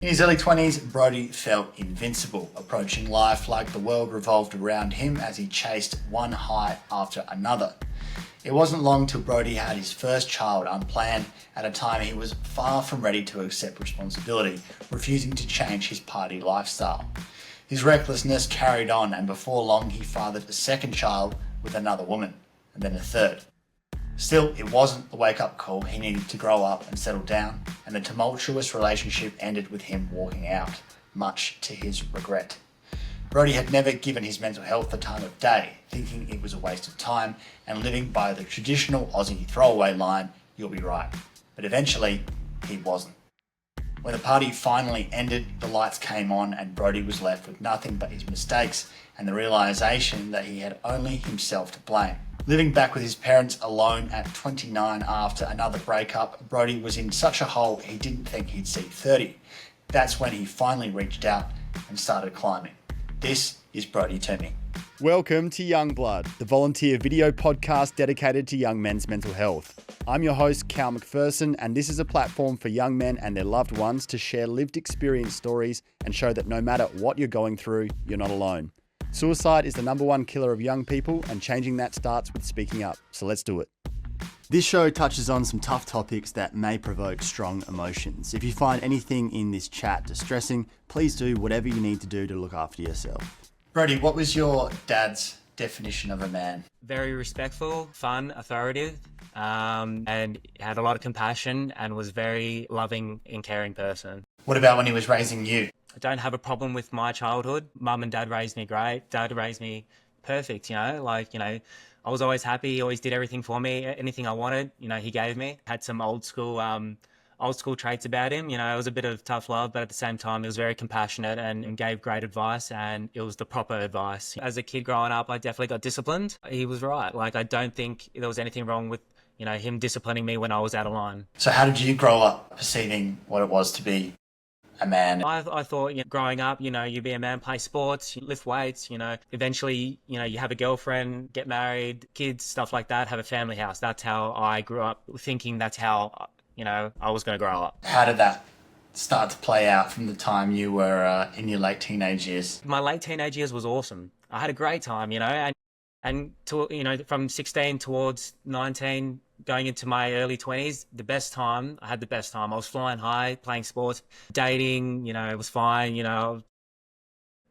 In his early 20s, Brodie felt invincible, approaching life like the world revolved around him as he chased one high after another. It wasn't long till Brodie had his first child unplanned at a time he was far from ready to accept responsibility, refusing to change his party lifestyle. His recklessness carried on, and before long he fathered a second child with another woman, and then a third. Still, it wasn't the wake-up call. He needed to grow up and settle down, and the tumultuous relationship ended with him walking out, much to his regret. Brodie had never given his mental health the time of day, thinking it was a waste of time and living by the traditional Aussie throwaway line, "You'll be right." But eventually, he wasn't. When the party finally ended, the lights came on and Brodie was left with nothing but his mistakes and the realisation that he had only himself to blame. Living back with his parents alone at 29 after another breakup, Brodie was in such a hole he didn't think he'd see 30. That's when he finally reached out and started climbing. This is Brodie Toomey. Welcome to Young Blood, the volunteer video podcast dedicated to young men's mental health. I'm your host, Cal McPherson, and this is a platform for young men and their loved ones to share lived experience stories and show that no matter what you're going through, you're not alone. Suicide is the number one killer of young people, and changing that starts with speaking up. So let's do it. This show touches on some tough topics that may provoke strong emotions. If you find anything in this chat distressing, please do whatever you need to do to look after yourself. Brodie, what was your dad's definition of a man? Very respectful, fun, authoritative, and had a lot of compassion and was very loving and caring person. What about when he was raising you? I don't have a problem with my childhood. Mum and dad raised me great. Dad raised me perfect, I was always happy. He always did everything for me. Anything I wanted, he gave me. Had some old school traits about him. It was a bit of tough love, but at the same time, he was very compassionate and gave great advice, and it was the proper advice. As a kid growing up, I definitely got disciplined. He was right. I don't think there was anything wrong with, him disciplining me when I was out of line. So how did you grow up perceiving what it was to be a man? I thought, growing up, you be a man, play sports, you lift weights, eventually, you have a girlfriend, get married, kids, stuff like that, have a family house. That's how I grew up thinking that's how, I was going to grow up. How did that start to play out from the time you were in your late teenage years? My late teenage years was awesome. I had a great time, and to, from 16 towards 19, going into my early 20s, I had the best time. I was flying high, playing sports, dating, it was fine,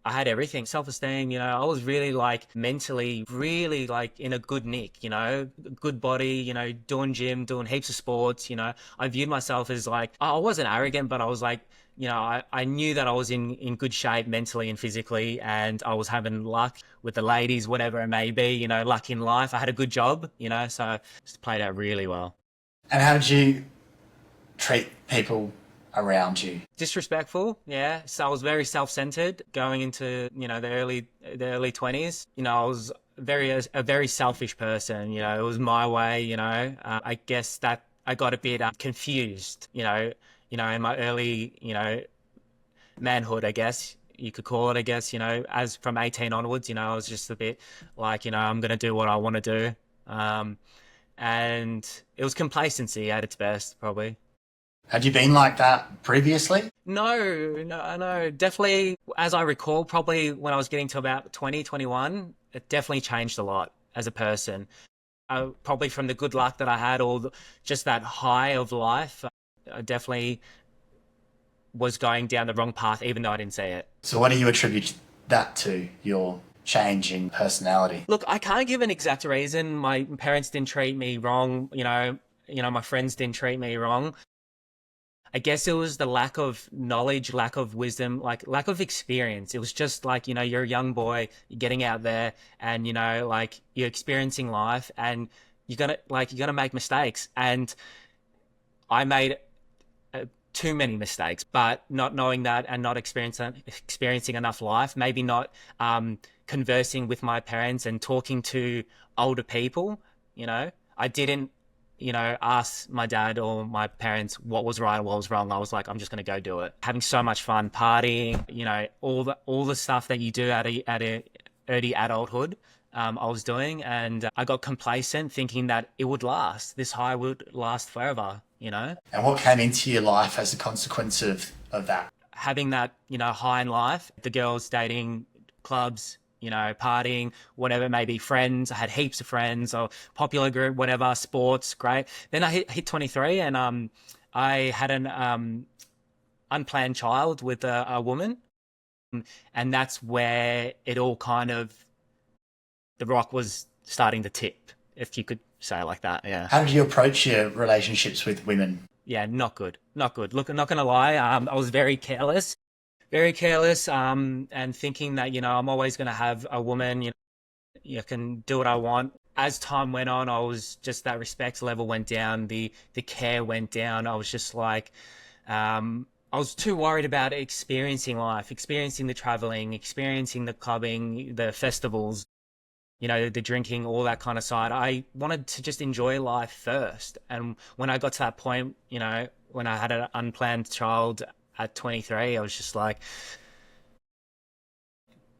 I had everything. Self-esteem, I was really mentally really in a good nick, good body, doing gym, doing heaps of sports, I viewed myself as I wasn't arrogant, but I was I knew that I was in good shape mentally and physically, and I was having luck with the ladies, whatever it may be, luck in life. I had a good job, so it just played out really well. And how did you treat people around you? Disrespectful, yeah. So I was very self-centered going into, the early 20s. I was a very selfish person, it was my way, I guess that I got a bit confused, in my early, manhood, I guess you could call it, as from 18 onwards, I was just a bit I'm going to do what I want to do. And it was complacency at its best, probably. Had you been like that previously? No, definitely, as I recall, probably when I was getting to about 20, 21, it definitely changed a lot as a person. Probably from the good luck that I had, or just that high of life, I definitely was going down the wrong path, even though I didn't see it. So what do you attribute that to, your change in personality? Look, I can't give an exact reason. My parents didn't treat me wrong, my friends didn't treat me wrong. I guess it was the lack of knowledge, lack of wisdom, lack of experience. It was just you're a young boy, you're getting out there, and you're experiencing life, and you're gonna make mistakes. And I made too many mistakes, but not knowing that and not experiencing enough life, maybe not conversing with my parents and talking to older people, I didn't ask my dad or my parents what was right and what was wrong. I was I'm just going to go do it. Having so much fun, partying, all the stuff that you do at a early adulthood, I was doing, and I got complacent thinking that it would last. This high would last forever, And what came into your life as a consequence of that? having that, high in life, the girls dating, clubs, partying, whatever it may be, friends. I had heaps of friends or popular group, whatever, sports, great. Then I hit 23 and I had an unplanned child with a woman. And that's where it all kind of, the rock was starting to tip, if you could say it like that. Yeah. How did you approach your relationships with women? Yeah, not good. Not good. Look, I'm not going to lie. I was very careless, and thinking that, I'm always going to have a woman, you can do what I want. As time went on, I was just, that respect level went down, the care went down. I was just like, I was too worried about experiencing life, experiencing the traveling, experiencing the clubbing, the festivals, the drinking, all that kind of side. I wanted to just enjoy life first. And when I got to that point, when I had an unplanned child at 23, I was just like,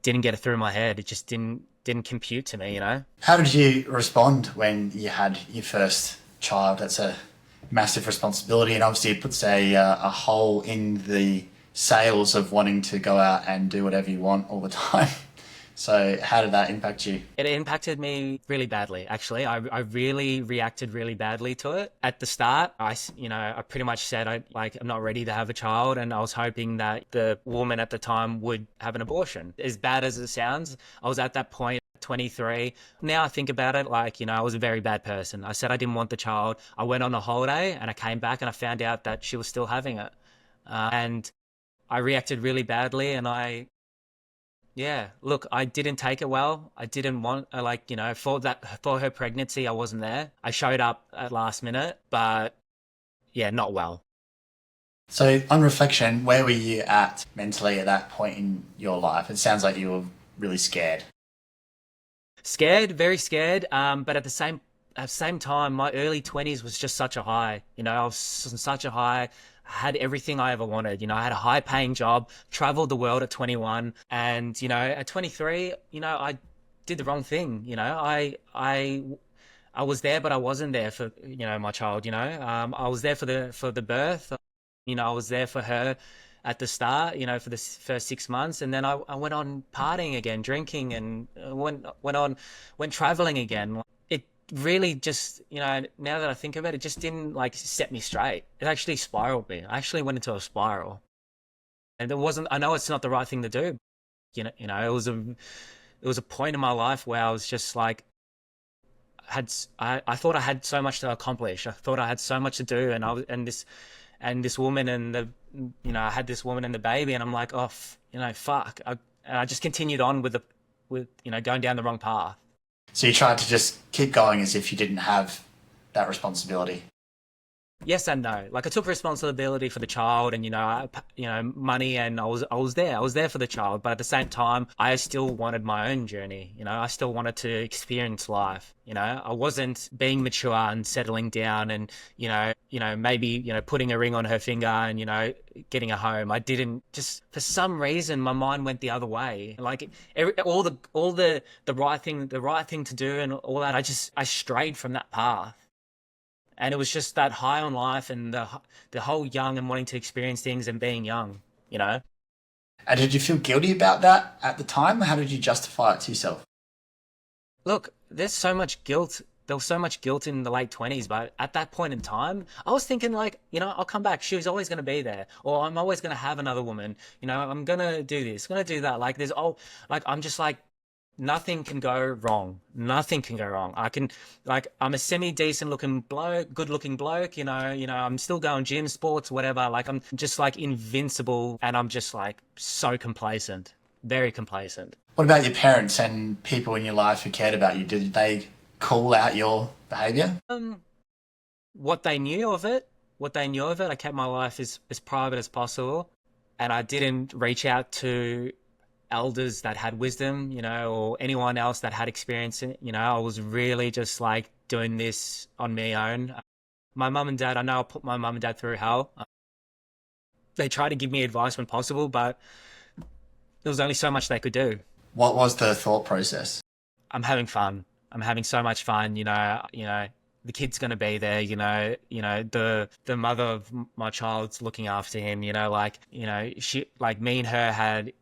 didn't get it through my head. It just didn't compute to me, How did you respond when you had your first child? That's a massive responsibility, and obviously it puts a hole in the sails of wanting to go out and do whatever you want all the time. So how did that impact you? It impacted me really badly, actually. I really reacted really badly to it. At the start, I pretty much said I'm not ready to have a child, and I was hoping that the woman at the time would have an abortion. As bad as it sounds, I was at that point, 23. Now I think about it, I was a very bad person. I said I didn't want the child. I went on a holiday and I came back and I found out that she was still having it. And I reacted really badly, and look, I didn't take it well. I didn't want, for her pregnancy, I wasn't there. I showed up at last minute, but yeah, not well. So on reflection, where were you at mentally at that point in your life? It sounds like you were really scared. Scared, very scared. But at the same time, my early 20s was just such a high. I was on such a high. Had everything I ever wanted. I had a high paying job, traveled the world at 21, and, at 23, I did the wrong thing. I was there, but I wasn't there for, my child, I was there for the birth. I was there for her at the start, for the first 6 months. And then I went on partying again, drinking, and went traveling again. Really just, now that I think of it, it just didn't set me straight. It actually spiraled me. I actually went into a spiral, and I know it's not the right thing to do. It was a point in my life where I was just like, I thought I had so much to accomplish. I thought I had so much to do, and this woman and I had this woman and the baby, and I'm like, oh, fuck. And I just continued on with going down the wrong path. So you tried to just keep going as if you didn't have that responsibility. Yes and no. I took responsibility for the child, and money, and I was there for the child. But at the same time, I still wanted my own journey. I still wanted to experience life. I wasn't being mature and settling down, and maybe putting a ring on her finger and getting a home. I didn't. Just for some reason, my mind went the other way. All the right thing to do and all that. I strayed from that path. And it was just that high on life and the whole young and wanting to experience things and being young, And did you feel guilty about that at the time? How did you justify it to yourself? Look, there's so much guilt. There was so much guilt in the late 20s, but at that point in time, I was thinking I'll come back. She was always going to be there, or I'm always going to have another woman. I'm going to do this, going to do that. I'm just like, nothing can go wrong. Nothing can go wrong. I'm a semi-decent looking bloke, good looking bloke, I'm still going gym, sports, whatever. I'm just invincible, and I'm just so complacent, very complacent. What about your parents and people in your life who cared about you? Did they call out your behaviour? What they knew of it, I kept my life as private as possible, and I didn't reach out to elders that had wisdom, or anyone else that had experience in it. I was really just doing this on my own. My mum and dad, I know I put my mum and dad through hell. They tried to give me advice when possible, but there was only so much they could do. What was the thought process? I'm having fun. I'm having so much fun, the kid's going to be there, the mother of my child's looking after him, like, she, like, me and her had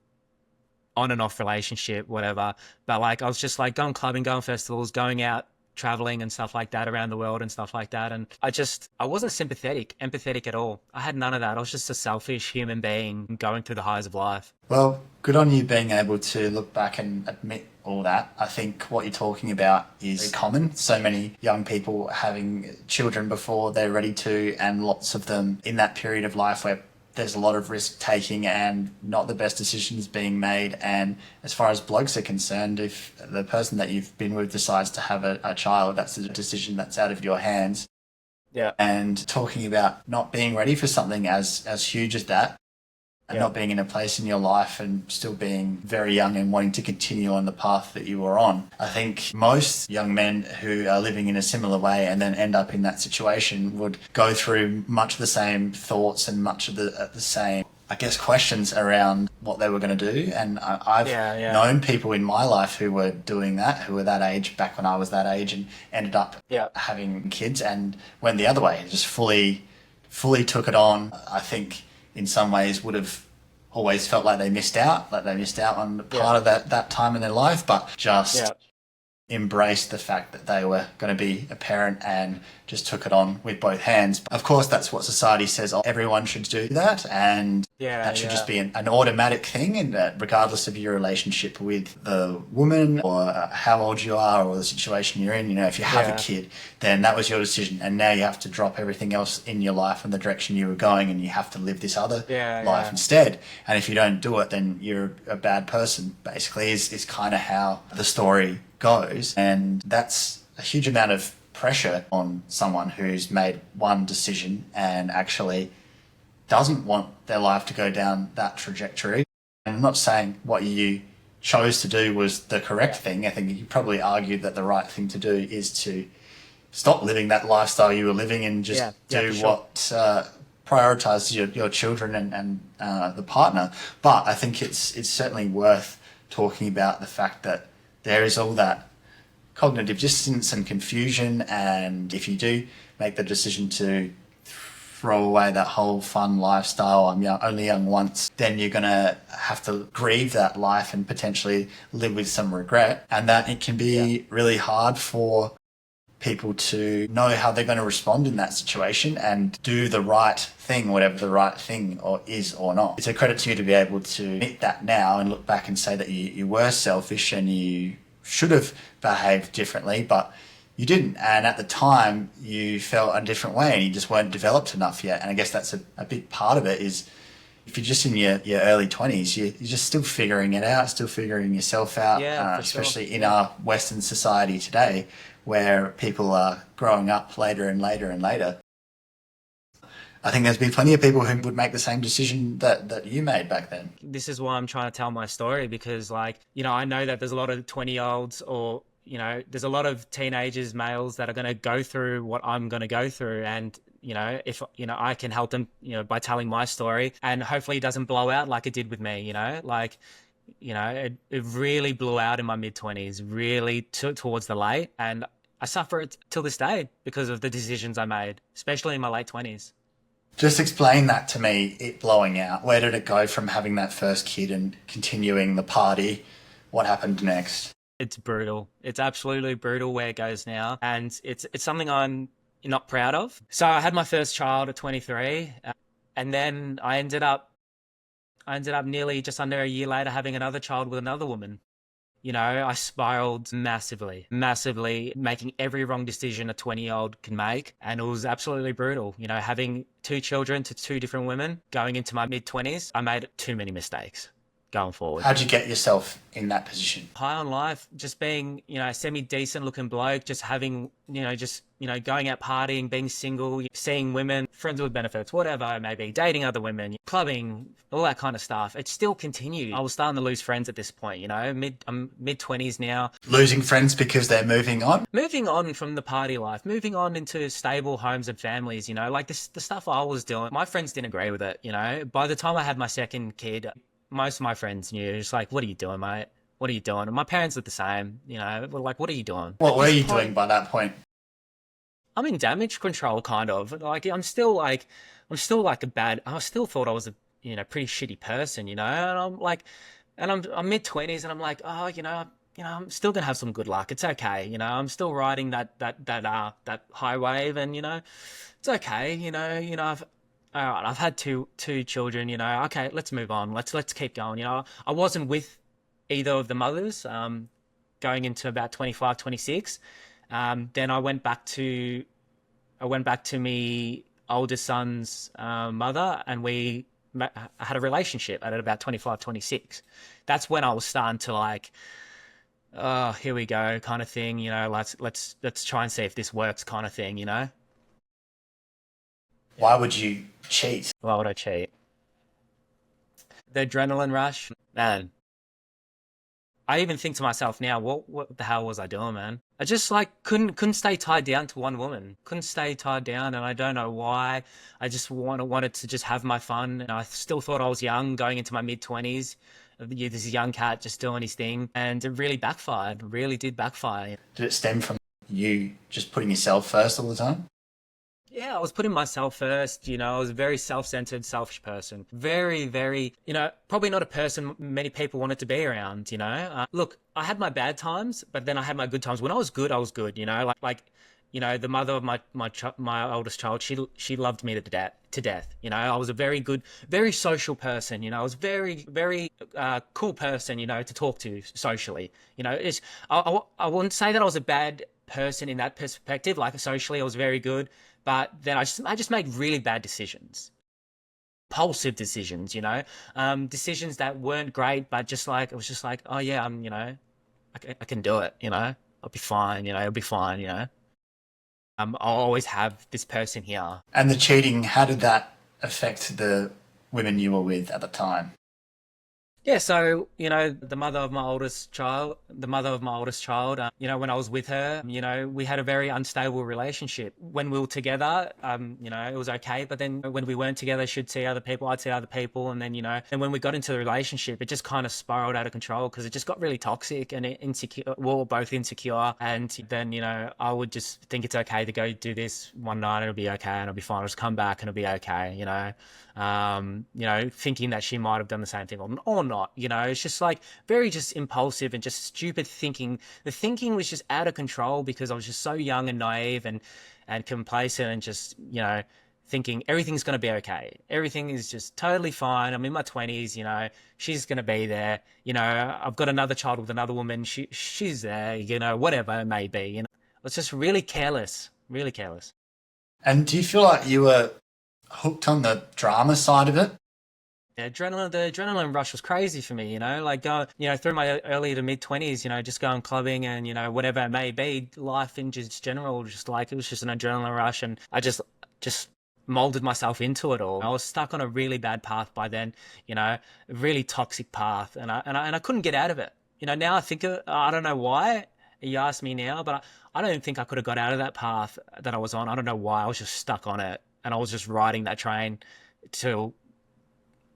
on and off relationship, whatever. But like, I was just like going clubbing, going festivals, going out, traveling and stuff like that around the world and stuff like that. And I wasn't empathetic at all. I had none of that. I was just a selfish human being going through the highs of life. Well, good on you being able to look back and admit all that. I think what you're talking about is common. So many young people having children before they're ready to, and lots of them in that period of life where there's a lot of risk taking and not the best decisions being made. And as far as blokes are concerned, if the person that you've been with decides to have a child, that's a decision that's out of your hands. Yeah. And talking about not being ready for something as huge as that, and not being in a place in your life and still being very young and wanting to continue on the path that you were on. I think most young men who are living in a similar way and then end up in that situation would go through much of the same thoughts and much of the same, I guess, questions around what they were going to do. And I've known people in my life who were doing that, who were that age back when I was that age, and ended up having kids and went the other way, just fully took it on. I think in some ways would have always felt like they missed out on part of that time in their life, but just embraced the fact that they were going to be a parent and just took it on with both hands. Of course, that's what society says, everyone should do that, and that should just be an automatic thing, and that regardless of your relationship with the woman or how old you are or the situation you're in, if you have a kid, then that was your decision, and now you have to drop everything else in your life and the direction you were going, and you have to live this other life instead. And if you don't do it, then you're a bad person, basically, is kind of how the story goes. And that's a huge amount of pressure on someone who's made one decision and actually doesn't want their life to go down that trajectory. And I'm not saying what you chose to do was the correct thing. I think you probably argued that the right thing to do is to stop living that lifestyle you were living and just do what prioritizes your children and the partner. But I think it's certainly worth talking about the fact that there is all that cognitive dissonance and confusion, and if you do make the decision to throw away that whole fun lifestyle, I'm only young once, then you're going to have to grieve that life and potentially live with some regret, and that it can be really hard for people to know how they're going to respond in that situation and do the right thing, whatever the right thing is or not. It's a credit to you to be able to admit that now and look back and say that you were selfish and you should have behaved differently, but you didn't. And at the time, you felt a different way and you just weren't developed enough yet. And I guess that's a big part of it is if you're just in your early 20s, you're just still figuring it out, still figuring yourself out, especially in our Western society today, where people are growing up later and later and later. I think there's been plenty of people who would make the same decision that you made back then. This is why I'm trying to tell my story, because I know that there's a lot of 20-year-olds or, there's a lot of teenagers, males that are going to go through what I'm going to go through. And, if, I can help them, by telling my story, and hopefully it doesn't blow out like it did with me, it really blew out in my mid-20s, really towards the late. And I suffer it till this day because of the decisions I made, especially in my late 20s. Just explain that to me, it blowing out. Where did it go from having that first kid and continuing the party? What happened next? It's brutal. It's absolutely brutal where it goes now. And it's something I'm not proud of. So I had my first child at 23, and then I ended up nearly just under a year later having another child with another woman. I spiraled massively, making every wrong decision a 20-year-old can make. And it was absolutely brutal. Having 2 children to 2 different women going into my mid-20s, I made too many mistakes going forward. How'd you get yourself in that position? High on life, just being, a semi-decent looking bloke, just having, going out partying, being single, seeing women, friends with benefits, whatever it may be, dating other women, clubbing, all that kind of stuff. It still continued. I was starting to lose friends at this point, I'm mid-20s now. Losing friends because they're moving on? Moving on from the party life, moving on into stable homes and families, the stuff I was doing. My friends didn't agree with it, By the time I had my second kid, most of my friends knew, it's like, what are you doing, mate? What are you doing? And my parents were the same, were like, what are you doing? What were you doing by that point? I'm in damage control kind of. I'm still like a bad. I still thought I was a pretty shitty person, and I'm like, and I'm mid-20s, and I'm like, oh, I'm still gonna have some good luck. It's okay, I'm still riding that high wave, and it's okay, I've all right, I've had two children, okay, let's move on. Let's keep going, I wasn't with either of the mothers, going into about 25, 26. Then I went back to me oldest son's mother, and had a relationship at about 25, 26. That's when I was starting to like, oh, here we go, kind of thing. Let's try and see if this works, kind of thing. Why would you cheat? Why would I cheat? The adrenaline rush, man. I even think to myself now, what the hell was I doing, man? I just like couldn't stay tied down to one woman. Couldn't stay tied down, and I don't know why. I just wanted to just have my fun. And I still thought I was young, going into my mid-20s. This young cat just doing his thing, and it really backfired. Really did backfire. Did it stem from you just putting yourself first all the time? Yeah, I was putting myself first. I was a very self-centered, selfish person. Very, very, probably not a person many people wanted to be around, Look, I had my bad times, but then I had my good times. When I was good, the mother of my oldest child, she loved me to death. I was a very good, very social person. I was very, very cool person, to talk to socially. I wouldn't say that I was a bad person in that perspective. Like socially, I was very good. But then I just made really bad decisions, impulsive decisions, decisions that weren't great, but it was just like, oh yeah, I can do it, I'll be fine, it'll be fine, I'll always have this person here. And the cheating, how did that affect the women you were with at the time? Yeah, so, the mother of my oldest child, when I was with her, we had a very unstable relationship. When we were together, it was okay. But then when we weren't together, she'd see other people, I'd see other people. And then, and when we got into the relationship, it just kind of spiraled out of control because it just got really toxic and insecure. We were both insecure. And then, I would just think it's okay to go do this one night. It'll be okay. And I'll be fine. I'll just come back and it'll be okay, thinking that she might have done the same thing or not. It's just like very just impulsive and just stupid thinking. The thinking was just out of control because I was just so young and naive and complacent and just, thinking everything's going to be okay. Everything is just totally fine. I'm in my 20s, she's going to be there. I've got another child with another woman. She's there, whatever it may be. It's just really careless, really careless. And do you feel like you were hooked on the drama side of it? The adrenaline rush was crazy for me, through my early to mid 20s, just going clubbing and, whatever it may be, life in just general, just like, it was just an adrenaline rush. And I just molded myself into it all. I was stuck on a really bad path by then, a really toxic path. And I couldn't get out of it. Now I think, I don't know why you ask me now, but I don't think I could have got out of that path that I was on. I don't know why. I was just stuck on it. And I was just riding that train till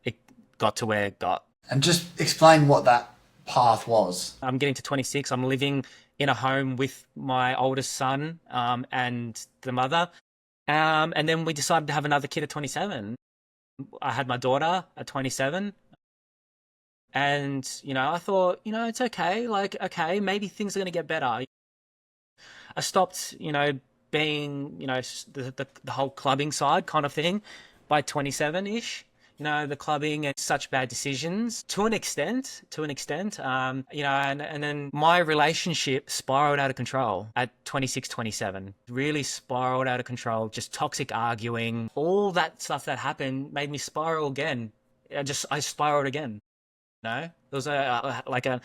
it got to where it got. And just explain what that path was. I'm getting to 26. I'm living in a home with my oldest son and the mother. And then we decided to have another kid at 27. I had my daughter at 27. And, I thought, it's okay. Like, okay, maybe things are going to get better. I stopped, being, the whole clubbing side kind of thing by 27-ish. The clubbing and such bad decisions to an extent, and then my relationship spiraled out of control at 26, 27, really spiraled out of control, just toxic arguing, all that stuff that happened made me spiral again. I spiraled again, it was like an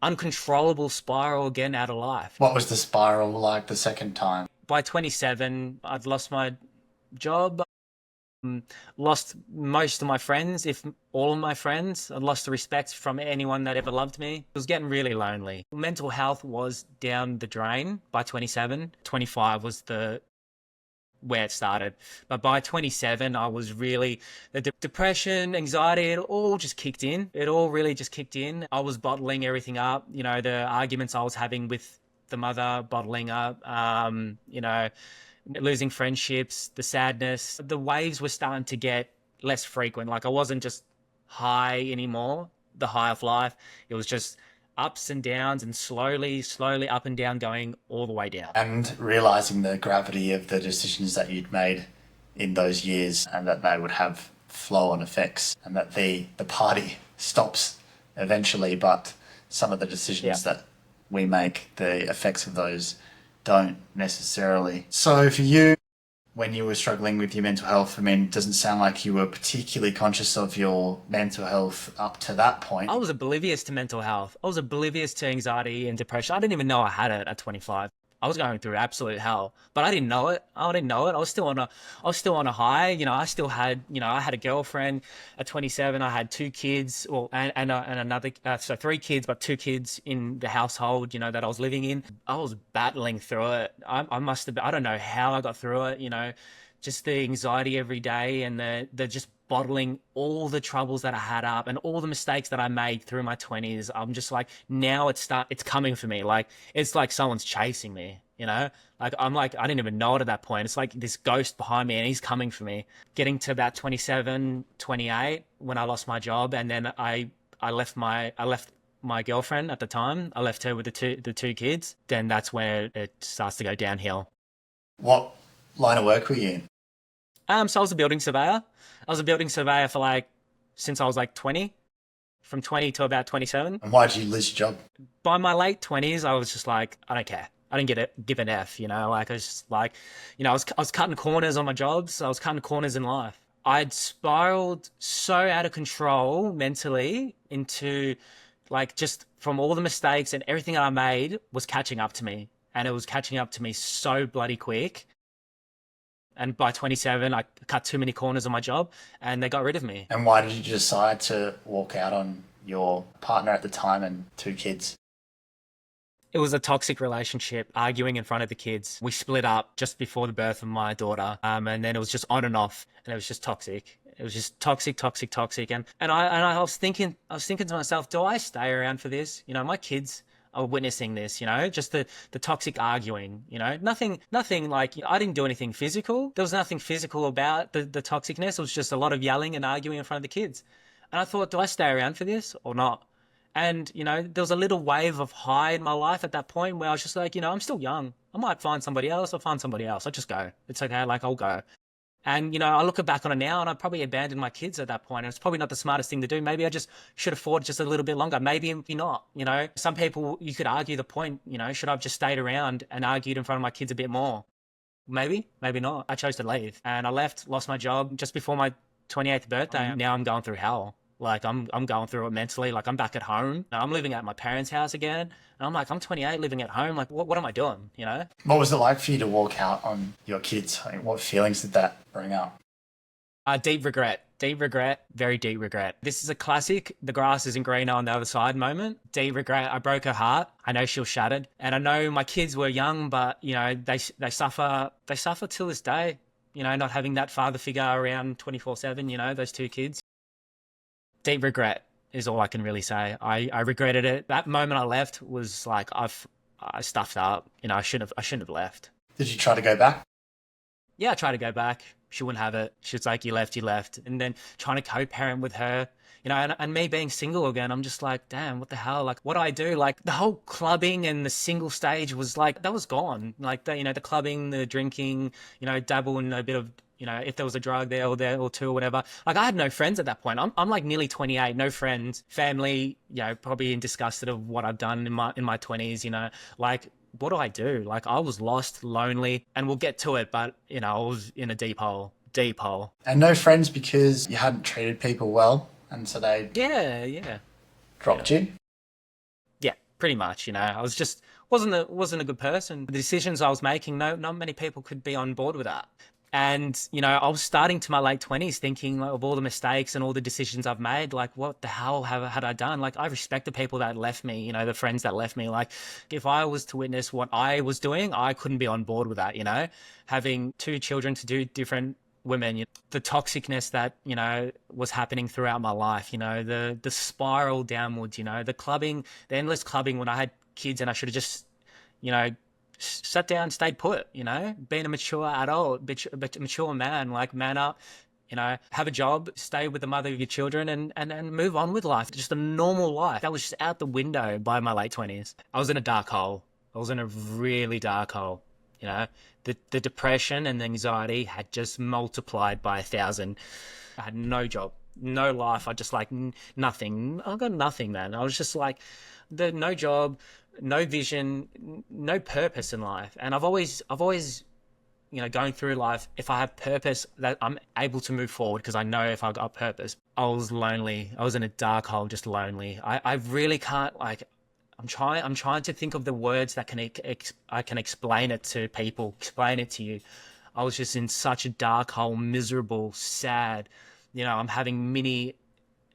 uncontrollable spiral again out of life. What was the spiral like the second time? By 27, I'd lost my job. Lost most of my friends, if all of my friends. I lost the respect from anyone that ever loved me. It was getting really lonely. Mental health was down the drain by 27. 25 was where it started. But by 27, I was really, the depression, anxiety, it all just kicked in. It all really just kicked in. I was bottling everything up. The arguments I was having with the mother, bottling up, losing friendships, the sadness. The waves were starting to get less frequent. Like I wasn't just high anymore, the high of life. It was just ups and downs and slowly up and down, going all the way down. And realizing the gravity of the decisions that you'd made in those years and that they would have flow-on effects and that the party stops eventually, but some of the decisions that we make, the effects of those don't necessarily. So for you, when you were struggling with your mental health, I mean, it doesn't sound like you were particularly conscious of your mental health up to that point. I was oblivious to mental health. I was oblivious to anxiety and depression. I didn't even know I had it at 25. I was going through absolute hell, but I didn't know it. I didn't know it. I was still on a high. You know, I still had, you know, I had a girlfriend at 27. I had 2 kids, and another, so 3 kids, but 2 kids in the household, you know, that I was living in. I was battling through it. I must have, I don't know how I got through it, you know, just the anxiety every day and the just bottling all the troubles that I had up and all the mistakes that I made through my 20s. I'm just like, now it's coming for me. Like, it's like someone's chasing me, you know? Like, I'm like, I didn't even know it at that point. It's like this ghost behind me and he's coming for me. Getting to about 27, 28 when I lost my job, and then I left my girlfriend at the time. I left her with the two kids. Then that's where it starts to go downhill. What line of work were you in? So I was a building surveyor. I was a building surveyor for since I was 20, from 20 to about 27. And why did you lose your job? By my late 20s, I was just like, I don't care. I didn't give an F, you know, like I was just like, you know, I was cutting corners on my jobs. I was cutting corners in life. I'd spiraled so out of control mentally into just from all the mistakes and everything that I made was catching up to me. And it was catching up to me so bloody quick. And by 27, I cut too many corners on my job and they got rid of me. And why did you decide to walk out on your partner at the time and 2 kids? It was a toxic relationship, arguing in front of the kids. We split up just before the birth of my daughter. And then it was just on and off, and it was just toxic. It was just toxic. And I was thinking to myself, do I stay around for this? You know, my kids are witnessing this, you know, just the toxic arguing, you know, nothing like, I didn't do anything physical. There was nothing physical about the toxicness. It was just a lot of yelling and arguing in front of the kids. And I thought, do I stay around for this or not? And, you know, there was a little wave of high in my life at that point where I was just like, you know, I'm still young. I might find somebody else. I'll find somebody else. I'll just go. It's okay. I'll go. And, you know, I look back on it now and I probably abandoned my kids at that point. And it's probably not the smartest thing to do. Maybe I just should afford just a little bit longer. Maybe not, you know. Some people, you could argue the point, you know, should I have just stayed around and argued in front of my kids a bit more? Maybe not. I chose to leave. And I left, lost my job just before my 28th birthday. Now I'm going through hell. Like, I'm going through it mentally. Like, I'm back at home. I'm living at my parents' house again. And I'm like, I'm 28 living at home. Like, what am I doing, you know? What was it like for you to walk out on your kids? I mean, what feelings did that bring up? Deep regret, very deep regret. This is a classic, the grass isn't greener on the other side moment. Deep regret. I broke her heart. I know she was shattered. And I know my kids were young, but, you know, they suffer till this day, you know, not having that father figure around 24/7, you know, those 2 kids. Deep regret is all I can really say. I regretted it. That moment I left was like, I stuffed up. You know, I shouldn't have left. Did you try to go back? Yeah, I tried to go back. She wouldn't have it. She was like, you left. And then trying to co-parent with her, you know, and me being single again, I'm just like, damn, what the hell? Like, what do I do? Like, the whole clubbing and the single stage was like, that was gone. Like, you know, the clubbing, the drinking, you know, dabble in a bit of, you know, if there was a drug there or 2 or whatever. Like, I had no friends at that point. I'm like nearly 28, no friends, family, you know, probably disgusted of what I've done in my 20s, you know, like, what do I do? Like, I was lost, lonely, and we'll get to it, but, you know, I was in a deep hole. And no friends because you hadn't treated people well, and so they dropped you? Yeah, pretty much, you know. I was just, wasn't a good person. The decisions I was making, not many people could be on board with that. And, you know, I was starting to my late 20s thinking of all the mistakes and all the decisions I've made. Like, what the hell had I done? Like, I respect the people that left me, you know, the friends that left me. Like, if I was to witness what I was doing, I couldn't be on board with that, you know. Having 2 children to do different women, you know, the toxicness that, you know, was happening throughout my life, you know, the spiral downwards, you know, the clubbing, the endless clubbing when I had kids and I should have just, you know, sat down, stayed put, being a mature adult, mature man, like man up, have a job, stay with the mother of your children and move on with life. Just a normal life. That was just out the window by my late 20s. I was in a dark hole. I was in a really dark hole, The depression and the anxiety had just multiplied by 1,000. I had no job, no life. I just like nothing. I got nothing, man. I was just like, no job, no vision, no purpose in life. And I've always, going through life, if I have purpose, that I'm able to move forward because I know if I got purpose. I was lonely. I was in a dark hole, just lonely. I really can't I'm trying to think of the words that I can explain it to people, explain it to you. I was just in such a dark hole, miserable, sad. I'm having mini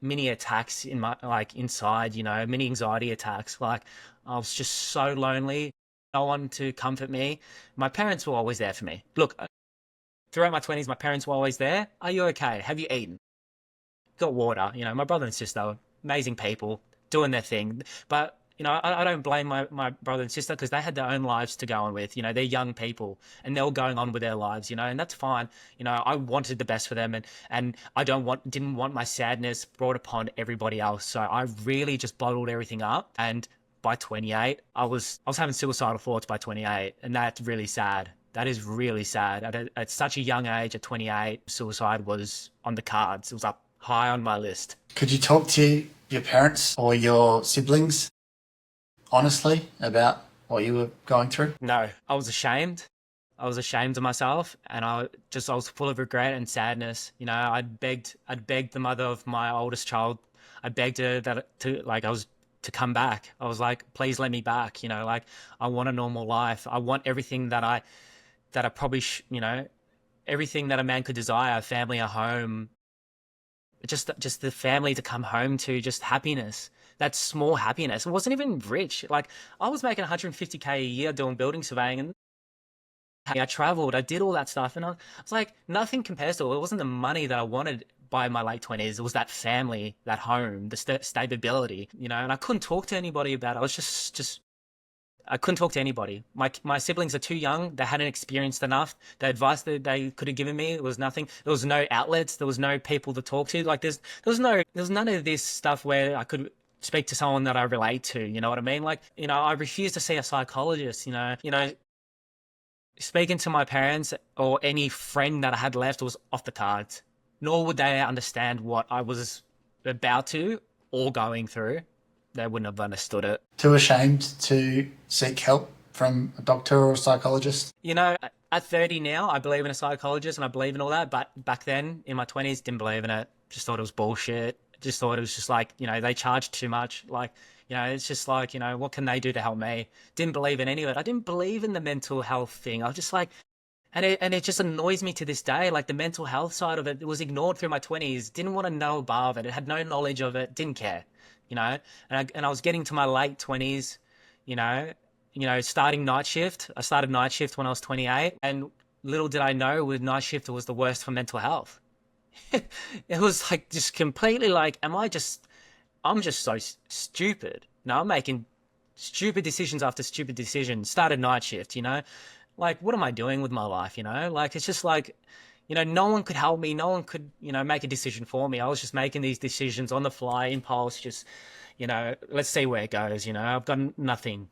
attacks in my inside, mini anxiety attacks. Like I was just so lonely. No one to comfort me. My parents were always there for me. Look, throughout my 20s, my parents were always there. Are you okay? Have you eaten? Got water? My brother and sister, amazing people, doing their thing. But I don't blame my brother and sister because they had their own lives to go on with. They're young people and they're all going on with their lives, and that's fine. I wanted the best for them and I didn't want my sadness brought upon everybody else. So I really just bottled everything up. And by 28, I was having suicidal thoughts by 28, and that's really sad. That is really sad. At such a young age, at 28, suicide was on the cards. It was up high on my list. Could you talk to your parents or your siblings honestly about what you were going through? No, I was ashamed. I was ashamed of myself, and I was full of regret and sadness. I'd begged the mother of my oldest child. I begged her to come back. I was like, please let me back. I want a normal life. I want everything that I probably, everything that a man could desire, a family, a home, just the family to come home to, just happiness. That small happiness. It wasn't even rich. Like I was making 150K a year doing building surveying, and I traveled, I did all that stuff, and I was like, nothing compares to it. It wasn't the money that I wanted by my late 20s. It was that family, that home, the stability, and I couldn't talk to anybody about it. I was just I couldn't talk to anybody. My siblings are too young. They hadn't experienced enough. The advice that they could have given me was nothing. There was no outlets. There was no people to talk to. Like there was none of this stuff where I could speak to someone that I relate to. You know what I mean? Like, I refused to see a psychologist. Speaking to my parents or any friend that I had left was off the cards. Nor would they understand what I was about to or going through. They wouldn't have understood it. Too ashamed to seek help from a doctor or a psychologist? At 30 now, I believe in a psychologist and I believe in all that. But back then, in my 20s, didn't believe in it. Just thought it was bullshit. Just thought it was just like, they charged too much. Like, it's just like, what can they do to help me? Didn't believe in any of it. I didn't believe in the mental health thing. I was just like, and it just annoys me to this day. Like the mental health side of it was ignored through my 20s. Didn't want to know above it. It had no knowledge of it. Didn't care, and I was getting to my late 20s, starting night shift. I started night shift when I was 28, and little did I know with night shift it was the worst for mental health. It was like just completely like, I'm just so stupid. I'm making stupid decisions after stupid decisions. Started night shift, like, what am I doing with my life? Like, it's just like, no one could help me. No one could, make a decision for me. I was just making these decisions on the fly, impulse, just, let's see where it goes. I've got nothing,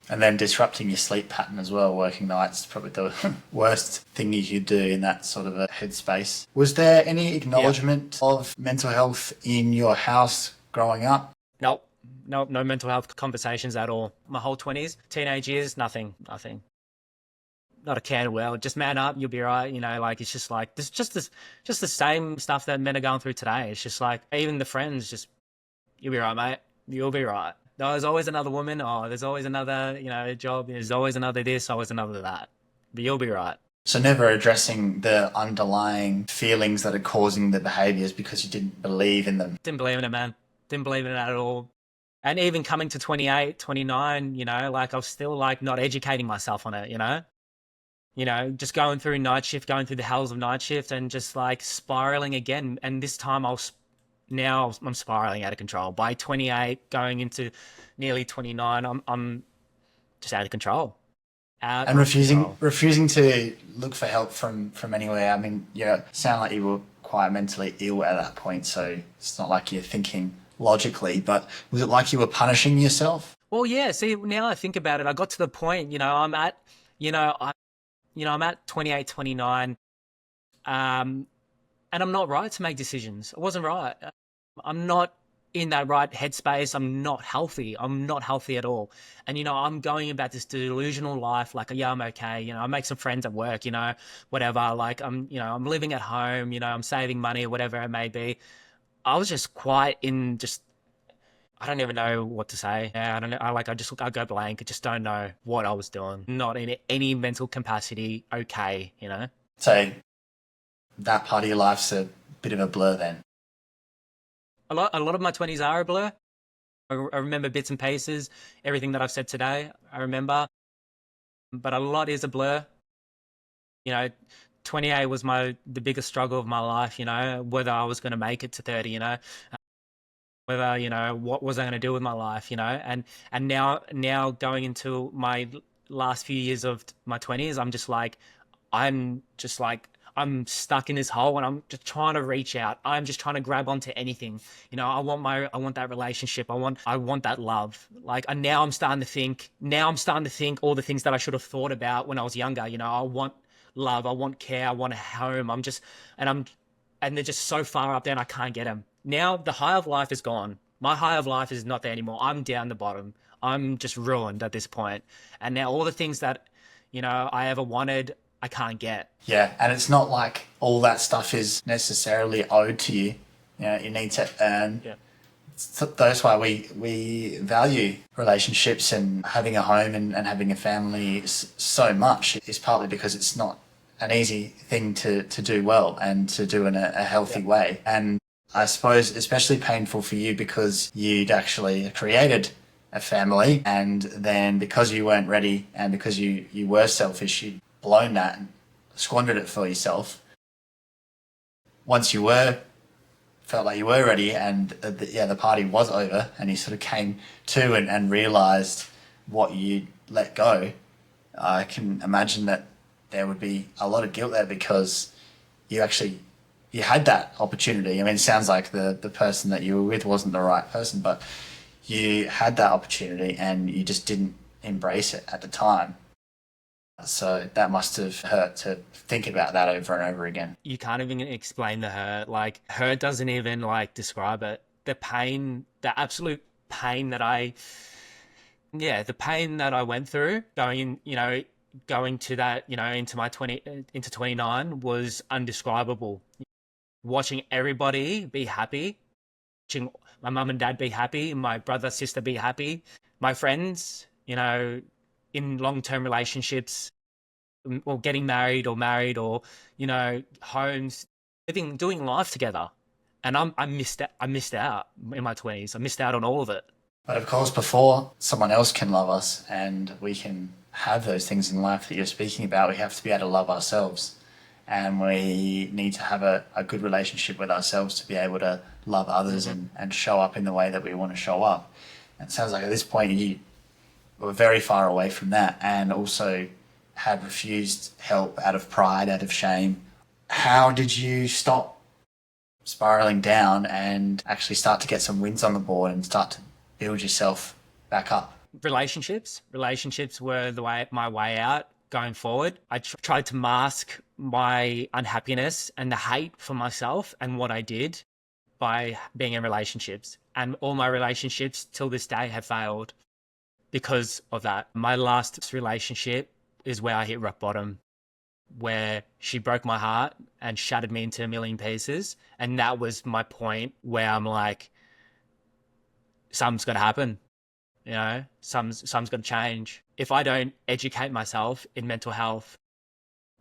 And then disrupting your sleep pattern as well, working nights, probably the worst thing you could do in that sort of a headspace. Was there any acknowledgement of mental health in your house growing up? Nope. No mental health conversations at all. My whole 20s, teenage years, nothing. Not a can of well, just man up, you'll be right. Like it's just like just the same stuff that men are going through today. It's just like even the friends, just you'll be right, mate. You'll be right. There's always another woman. Oh, there's always another, job. There's always another this, always another that. But you'll be right. So never addressing the underlying feelings that are causing the behaviours because you didn't believe in them. Didn't believe in it, man. Didn't believe in it at all. And even coming to 28, 29, like I was still like not educating myself on it, just going through night shift, going through the hells of night shift and just like spiraling again. And this time I'm spiraling out of control. By 28, going into nearly 29, I'm just out of control. Out And of control. refusing to look for help from anywhere. I mean, sound like you were quite mentally ill at that point, so it's not like you're thinking logically, but was it like you were punishing yourself? Well, yeah. See, now I think about it, I got to the point. I'm at, you know, I, I'm at 28, 29, and I'm not right to make decisions. I wasn't right. I'm not in that right headspace. I'm not healthy. I'm not healthy at all. And I'm going about this delusional life like, yeah, I'm okay. I make some friends at work, whatever. Like I'm living at home, I'm saving money or whatever it may be. I was just quite in just I don't even know what to say. Yeah, I don't know. I go blank. I just don't know what I was doing. Not in any mental capacity. Okay. So that part of your life's a bit of a blur then. A lot of my twenties are a blur. I remember bits and pieces. Everything that I've said today, I remember, but a lot is a blur. You know, 28 was the biggest struggle of my life. Whether I was going to make it to 30. Whether what was I going to do with my life. And now going into my last few years of my 20s, I'm just like I'm stuck in this hole and I'm just trying to reach out. I'm just trying to grab onto anything. I want that relationship. I want that love. Like, and now I'm starting to think all the things that I should have thought about when I was younger. I want love, I want care, I want a home. And they're just so far up there and I can't get them. Now the high of life is gone. My high of life is not there anymore. I'm down the bottom. I'm just ruined at this point. And now all the things that, I ever wanted, I can't get. Yeah, and it's not like all that stuff is necessarily owed to you. You need to earn. Yeah. So that's why we value relationships and having a home and having a family so much. Is partly because it's not an easy thing to do well and to do in a healthy way. And I suppose especially painful for you because you'd actually created a family, and then because you weren't ready and because you were selfish, you'd blown that and squandered it for yourself. Once you felt like you were ready and the party was over and you sort of came to and realised what you'd let go, I can imagine that there would be a lot of guilt there because you had that opportunity. I mean, it sounds like the person that you were with wasn't the right person, but you had that opportunity and you just didn't embrace it at the time. So that must have hurt to think about that over and over again. You can't even explain the hurt. Like, hurt doesn't even describe it. The pain, the absolute pain the pain that I went through going to that, into my 29 was undescribable. Watching everybody be happy, watching my mum and dad be happy, my brother, sister be happy, my friends, in long-term relationships, or getting married or homes, doing life together. And I missed out in my 20s. I missed out on all of it. But of course, before someone else can love us and we can have those things in life that you're speaking about, we have to be able to love ourselves. And we need to have a good relationship with ourselves to be able to love others and show up in the way that we want to show up. And it sounds like at this point you were very far away from that and also had refused help out of pride, out of shame. How did you stop spiraling down and actually start to get some wins on the board and start to build yourself back up? Relationships were my way out going forward. I tried to mask my unhappiness and the hate for myself and what I did by being in relationships. And all my relationships till this day have failed because of that. My last relationship is where I hit rock bottom, where she broke my heart and shattered me into a million pieces. And that was my point where I'm like, something's got to happen. Something's got to change. If I don't educate myself in mental health,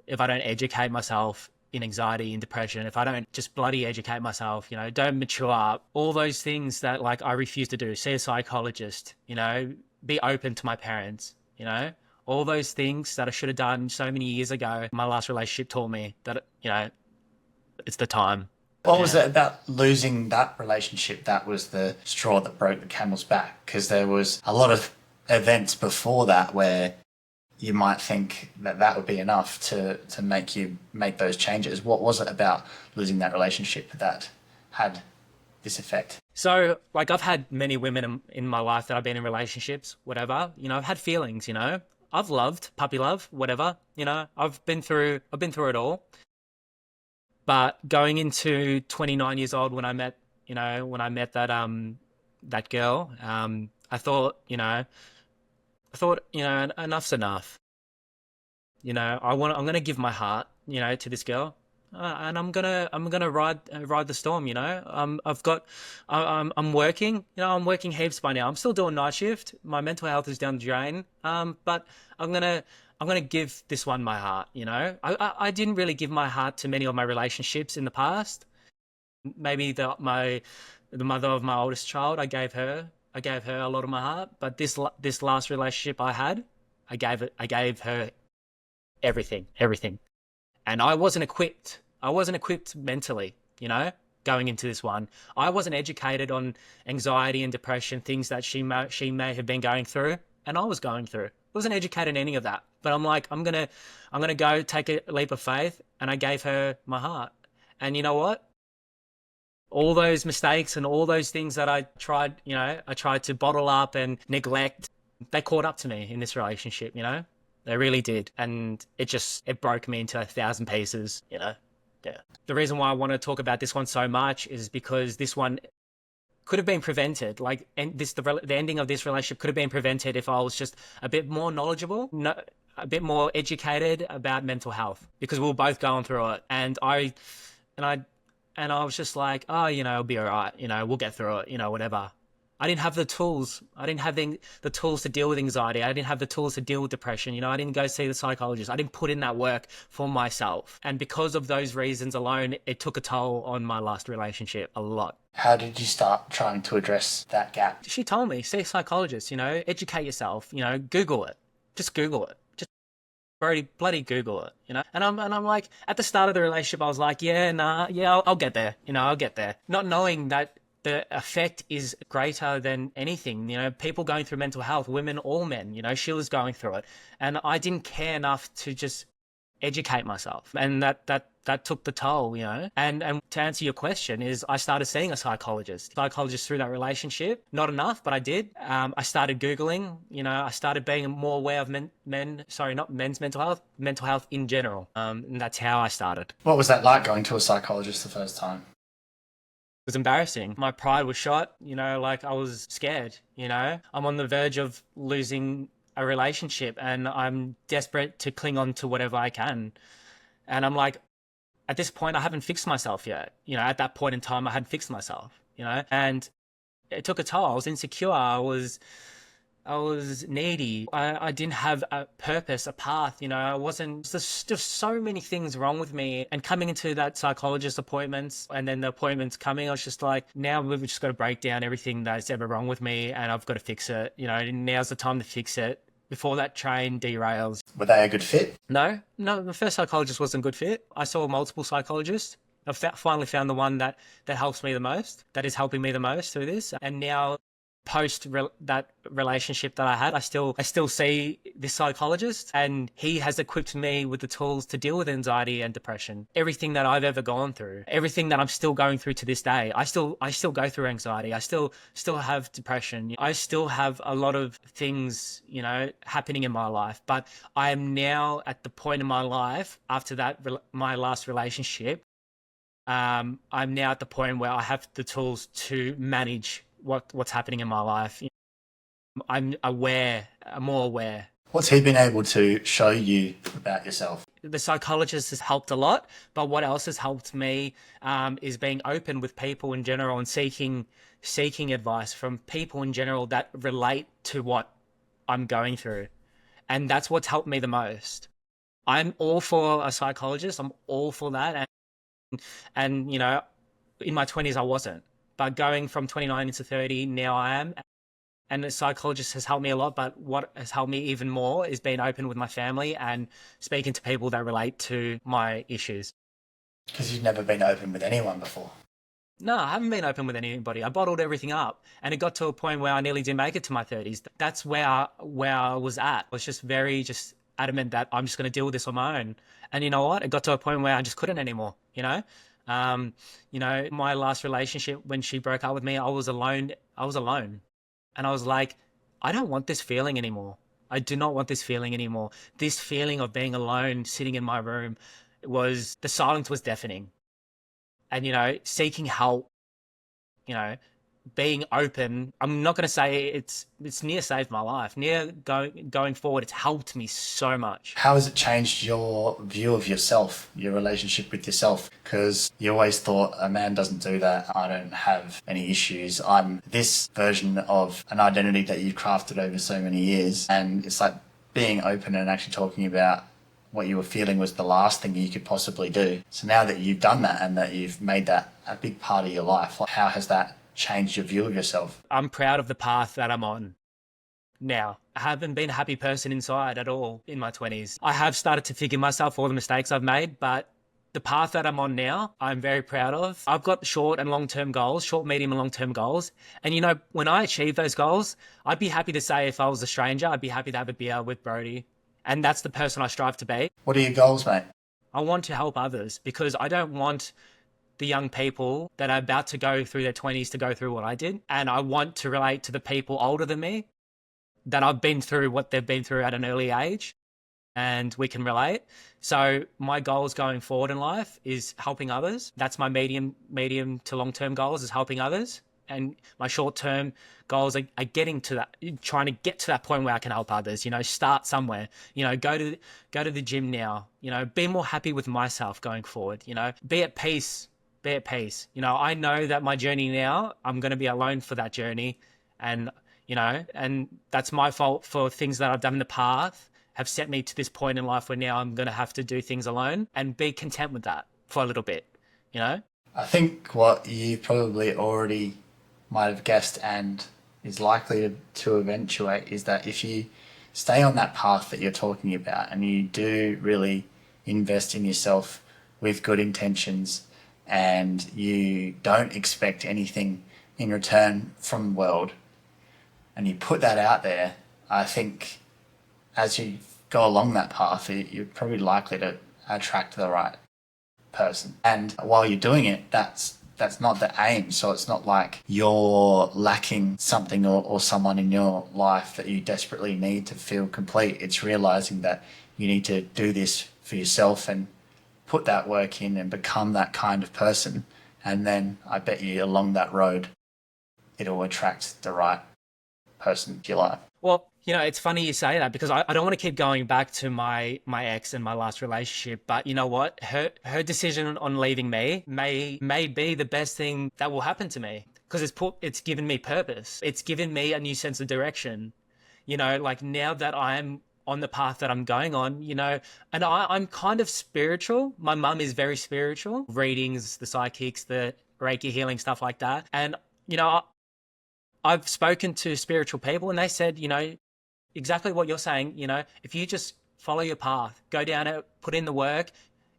if I don't educate myself in anxiety and depression, if I don't just bloody educate myself, don't mature up, all those things that I refuse to do, see a psychologist, be open to my parents, all those things that I should have done so many years ago. My last relationship taught me that, it's the time. What was it about losing that relationship that was the straw that broke the camel's back? Because there was a lot of events before that where you might think that that would be enough to make you make those changes. What was it about losing that relationship that had this effect? So, like, I've had many women in my life that I've been in relationships, whatever. You know, I've had feelings. You know, I've loved puppy love, whatever. You know, I've been through it all. But going into 29 years old when I met, that girl, I thought, enough's enough. You know, I'm gonna give my heart, to this girl, and I'm gonna ride the storm. You know, I'm working. You know, I'm working heaps by now. I'm still doing night shift. My mental health is down the drain. But I'm gonna give this one my heart. You know, I didn't really give my heart to many of my relationships in the past. Maybe the mother of my oldest child, I gave her a lot of my heart. But this last relationship I had, I gave her everything. And I wasn't equipped. I wasn't equipped mentally, going into this one. I wasn't educated on anxiety and depression, things that she may have been going through, and I was going through. I wasn't educated in any of that. But I'm like, I'm gonna go take a leap of faith, and I gave her my heart. And you know what? All those mistakes and all those things that I tried to bottle up and neglect, they caught up to me in this relationship, They really did. And it broke me into 1,000 pieces, Yeah. The reason why I want to talk about this one so much is because this one could have been prevented. Like, and the ending of this relationship could have been prevented if I was just a bit more knowledgeable, a bit more educated about mental health, because we were both going through it. And I was just like, oh, it'll be all right. We'll get through it, whatever. I didn't have the tools. I didn't have the tools to deal with anxiety. I didn't have the tools to deal with depression. I didn't go see the psychologist. I didn't put in that work for myself. And because of those reasons alone, it took a toll on my last relationship a lot. How did you start trying to address that gap? She told me, see a psychologist, educate yourself, Google it. Just Google it. Brodie, bloody Google it, And I'm like, at the start of the relationship, I was like, I'll get there, I'll get there. Not knowing that the effect is greater than anything. People going through mental health, women or men, she was going through it. And I didn't care enough to just educate myself. And that took the toll, And to answer your question is, I started seeing a psychologist through that relationship. Not enough, but I did. I started Googling, I started being more aware of not men's mental health in general. And that's how I started. What was that like, going to a psychologist the first time? It was embarrassing. My pride was shot, like I was scared, I'm on the verge of losing a relationship and I'm desperate to cling on to whatever I can. And I'm like, at this point, I haven't fixed myself yet. At that point in time, I hadn't fixed myself, and it took a toll. I was insecure. I was needy. I didn't have a purpose, a path, I wasn't, there's just so many things wrong with me. And coming into that psychologist appointments and then the appointments coming, I was just like, now we've just got to break down everything that's ever wrong with me and I've got to fix it. Now's the time to fix it before that train derails. Were they a good fit? No, the first psychologist wasn't a good fit. I saw multiple psychologists. I finally found the one that helps me the most, that is helping me the most through this. And now, post that relationship that I had, I still see this psychologist, and he has equipped me with the tools to deal with anxiety and depression. Everything that I've ever gone through, everything that I'm still going through to this day, I still go through anxiety. I still have depression. I still have a lot of things, happening in my life. But I am now at the point in my life after that my last relationship. I'm now at the point where I have the tools to manage what's happening in my life. I'm more aware. What's he been able to show you about yourself? The psychologist has helped a lot, but what else has helped me is being open with people in general and seeking advice from people in general that relate to what I'm going through. And that's what's helped me the most. I'm all for a psychologist. I'm all for that. And in my 20s, I wasn't. But going from 29 into 30, now I am. And the psychologist has helped me a lot, but what has helped me even more is being open with my family and speaking to people that relate to my issues. Because you've never been open with anyone before. No, I haven't been open with anybody. I bottled everything up. And it got to a point where I nearly didn't make it to my 30s. That's where I was at. I was just very adamant that I'm just going to deal with this on my own. And you know what? It got to a point where I just couldn't anymore, you know? My last relationship, when she broke up with me, I was alone. And I was like, I don't want this feeling anymore. I do not want this feeling anymore. This feeling of being alone, sitting in my room, the silence was deafening. And, seeking help, you know, being open, I'm not going to say it's near saved my life. Near going forward, it's helped me so much. How has it changed your view of yourself, your relationship with yourself? Because you always thought, a man doesn't do that. I don't have any issues. I'm this version of an identity that you've crafted over so many years. And it's like being open and actually talking about what you were feeling was the last thing you could possibly do. So now that you've done that and that you've made that a big part of your life, how has that changed your view of yourself? I'm proud of the path that I'm on now. I haven't been a happy person inside at all in my 20s. I have started to forgive myself for all the mistakes I've made, but the path that I'm on now, I'm very proud of. I've got short and long-term goals, short, medium and long-term goals. And when I achieve those goals, I'd be happy to say, if I was a stranger, I'd be happy to have a beer with Brodie. And that's the person I strive to be. What are your goals, mate? I want to help others, because I don't want the young people that are about to go through their 20s to go through what I did. And I want to relate to the people older than me, that I've been through what they've been through at an early age, and we can relate. So my goals going forward in life is helping others. That's my medium to long-term goals, is helping others. And my short-term goals are getting to that, trying to get to that point where I can help others, start somewhere, go to the gym now, be more happy with myself going forward, be at peace. I know that my journey now, I'm going to be alone for that journey. And, and that's my fault for things that I've done in the past have set me to this point in life where now I'm going to have to do things alone, and be content with that for a little bit, I think what you probably already might have guessed and is likely to eventuate is that if you stay on that path that you're talking about and you do really invest in yourself with good intentions, and you don't expect anything in return from the world, and you put that out there, I think as you go along that path, you're probably likely to attract the right person. And while you're doing it, that's not the aim. So it's not like you're lacking something or someone in your life that you desperately need to feel complete. It's realizing that you need to do this for yourself and put that work in and become that kind of person. And then I bet you along that road, it'll attract the right person to your life. Well, it's funny you say that, because I don't want to keep going back to my ex and my last relationship. But you know what? Her decision on leaving me may be the best thing that will happen to me, because it's given me purpose. It's given me a new sense of direction. Like now that I'm on the path that I'm going on, and I'm kind of spiritual. My mum is very spiritual. Readings, the psychics, the Reiki healing, stuff like that. And, I've spoken to spiritual people, and they said, exactly what you're saying. If you just follow your path, go down it, put in the work,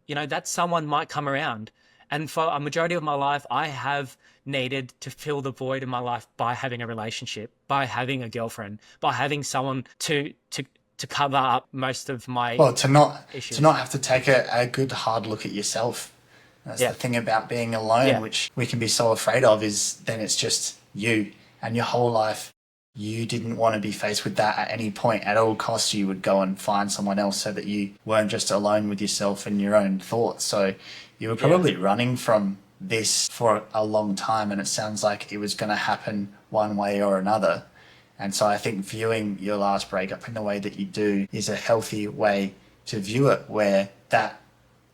that someone might come around. And for a majority of my life, I have needed to fill the void in my life by having a relationship, by having a girlfriend, by having someone to cover up most of my issues. To not have to take a good hard look at yourself. That's the thing about being alone, which we can be so afraid of, is then it's just you. And your whole life, you didn't want to be faced with that at any point. At all costs, you would go and find someone else so that you weren't just alone with yourself and your own thoughts. So you were probably running from this for a long time, and it sounds like it was going to happen one way or another. And so I think viewing your last breakup in the way that you do is a healthy way to view it, where that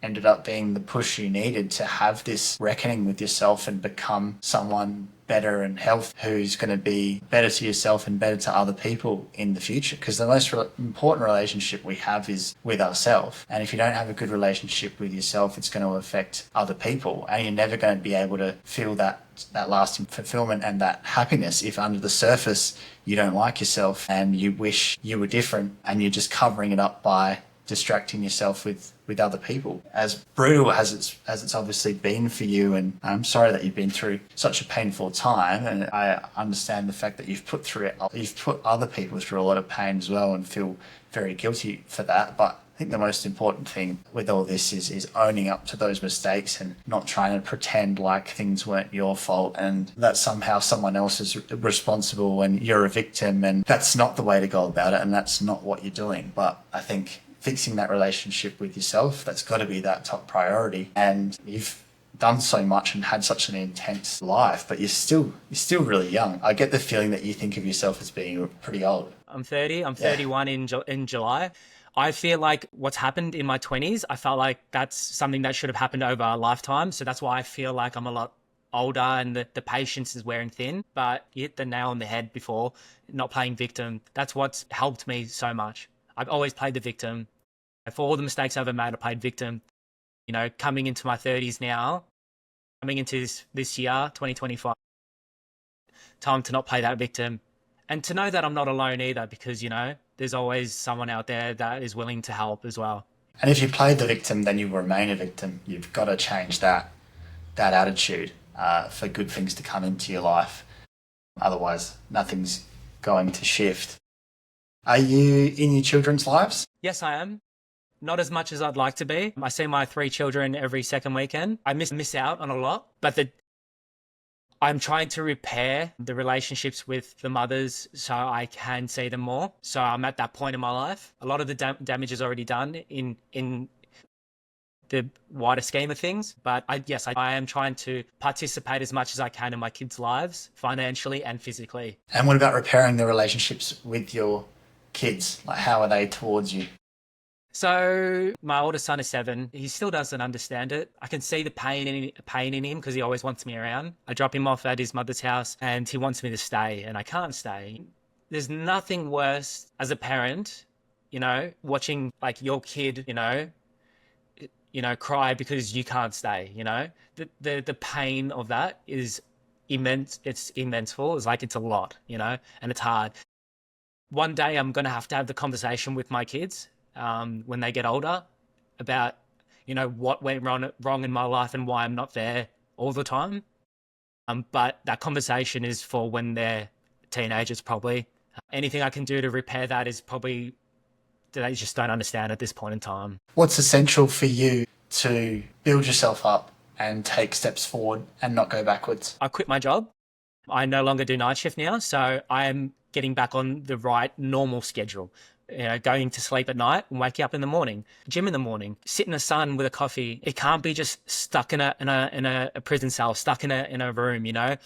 ended up being the push you needed to have this reckoning with yourself and become someone better and healthy, who's going to be better to yourself and better to other people in the future. Because the most important relationship we have is with ourselves. And if you don't have a good relationship with yourself, it's going to affect other people. And you're never going to be able to feel that lasting fulfillment and that happiness if under the surface you don't like yourself and you wish you were different, and you're just covering it up by distracting yourself with other people. As brutal as it's obviously been for you, and I'm sorry that you've been through such a painful time, and I understand the fact that you've put other people through a lot of pain as well and feel very guilty for that. But I think the most important thing with all this is owning up to those mistakes and not trying to pretend like things weren't your fault and that somehow someone else is responsible when you're a victim. And that's not the way to go about it, and that's not what you're doing. But I think fixing that relationship with yourself, that's got to be that top priority. And you've done so much and had such an intense life, but you're still really young. I get the feeling that you think of yourself as being pretty old. I'm 30. I'm 31 in July. I feel like what's happened in my 20s, I felt like that's something that should have happened over a lifetime. So that's why I feel like I'm a lot older and the patience is wearing thin. But you hit the nail on the head before, not playing victim. That's what's helped me so much. I've always played the victim. For all the mistakes I've ever made, I played victim. You know, coming into my 30s now, coming into this year, 2025, time to not play that victim. And to know that I'm not alone either, because, you know, there's always someone out there that is willing to help as well. And if you played the victim, then you remain a victim. You've got to change that attitude for good things to come into your life. Otherwise, nothing's going to shift. Are you in your children's lives? Yes, I am. Not as much as I'd like to be. I see my 3 children every second weekend. I miss out on a lot, but I'm trying to repair the relationships with the mothers so I can see them more. So I'm at that point in my life. A lot of the damage is already done in the wider scheme of things. But I am trying to participate as much as I can in my kids' lives, financially and physically. And what about repairing the relationships with your kids? Like, how are they towards you? So my oldest son is 7. He still doesn't understand it. I can see the pain in him because he always wants me around. I drop him off at his mother's house and he wants me to stay and I can't stay. There's nothing worse as a parent, you know, watching like your kid, you know, cry because you can't stay, you know. The pain of that is immense. It's immenseful. It's like it's a lot, you know, and it's hard. One day I'm going to have the conversation with my kids when they get older about, you know, what went wrong in my life and why I'm not there all the time. But that conversation is for when they're teenagers, probably. Anything I can do to repair that is probably they just don't understand at this point in time. What's essential for you to build yourself up and take steps forward and not go backwards? I quit my job. I no longer do night shift now, so I am getting back on the right normal schedule. You know, going to sleep at night and waking up in the morning, gym in the morning, sit in the sun with a coffee. It can't be just stuck in a prison cell, stuck in a room, you know,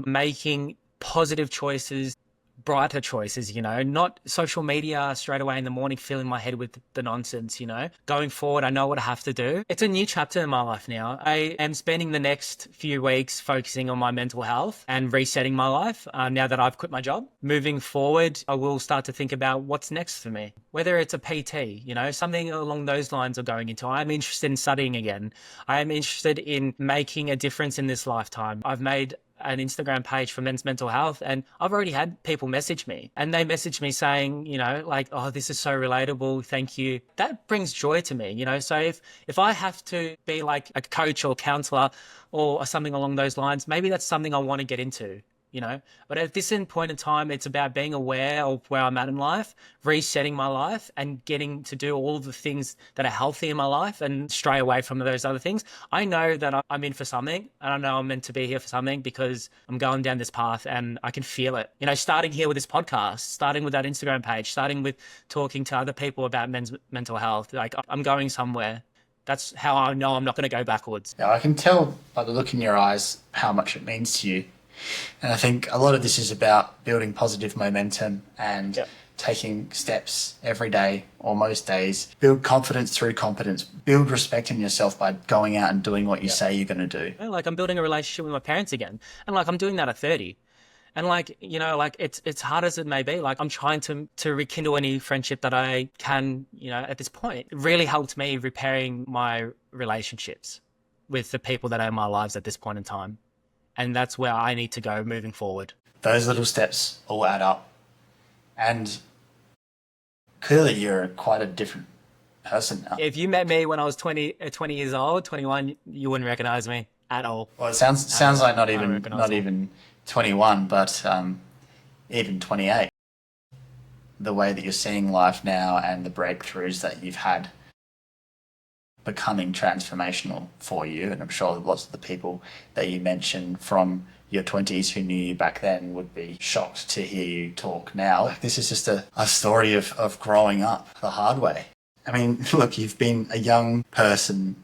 making positive choices, brighter choices, you know, not social media straight away in the morning, filling my head with the nonsense, you know. Going forward, I know what I have to do. It's a new chapter in my life now. I am spending the next few weeks focusing on my mental health and resetting my life now that I've quit my job. Moving forward, I will start to think about what's next for me, whether it's a PT, you know, something along those lines of going into. I'm interested in studying again. I am interested in making a difference in this lifetime. I've made an Instagram page for men's mental health and I've already had people message me and they message me saying, you know, like, oh, this is so relatable, thank you. That brings joy to me, you know. So if I have to be like a coach or counselor or something along those lines, maybe that's something I want to get into, you know. But at this point in time, it's about being aware of where I'm at in life, resetting my life and getting to do all the things that are healthy in my life and stray away from those other things. I know that I'm in for something and I know I'm meant to be here for something because I'm going down this path and I can feel it. You know, starting here with this podcast, starting with that Instagram page, starting with talking to other people about men's mental health, like I'm going somewhere. That's how I know I'm not going to go backwards. Yeah, I can tell by the look in your eyes how much it means to you. And I think a lot of this is about building positive momentum and taking steps every day or most days. Build confidence through competence. Build respect in yourself by going out and doing what you say you're going to do. Like I'm building a relationship with my parents again. And like I'm doing that at 30. And like, you know, like it's hard as it may be. Like I'm trying to rekindle any friendship that I can, you know, at this point. It really helped me repairing my relationships with the people that are in my lives at this point in time. And that's where I need to go moving forward. Those little steps all add up. And clearly you're quite a different person now. If you met me when I was 20 years old, 21, you wouldn't recognize me at all. Well, it sounds like not unrecognizable. even 21, but even 28. The way that you're seeing life now and the breakthroughs that you've had becoming transformational for you, and I'm sure lots of the people that you mentioned from your 20s who knew you back then would be shocked to hear you talk now. This is just a story of growing up the hard way. I mean, look, you've been a young person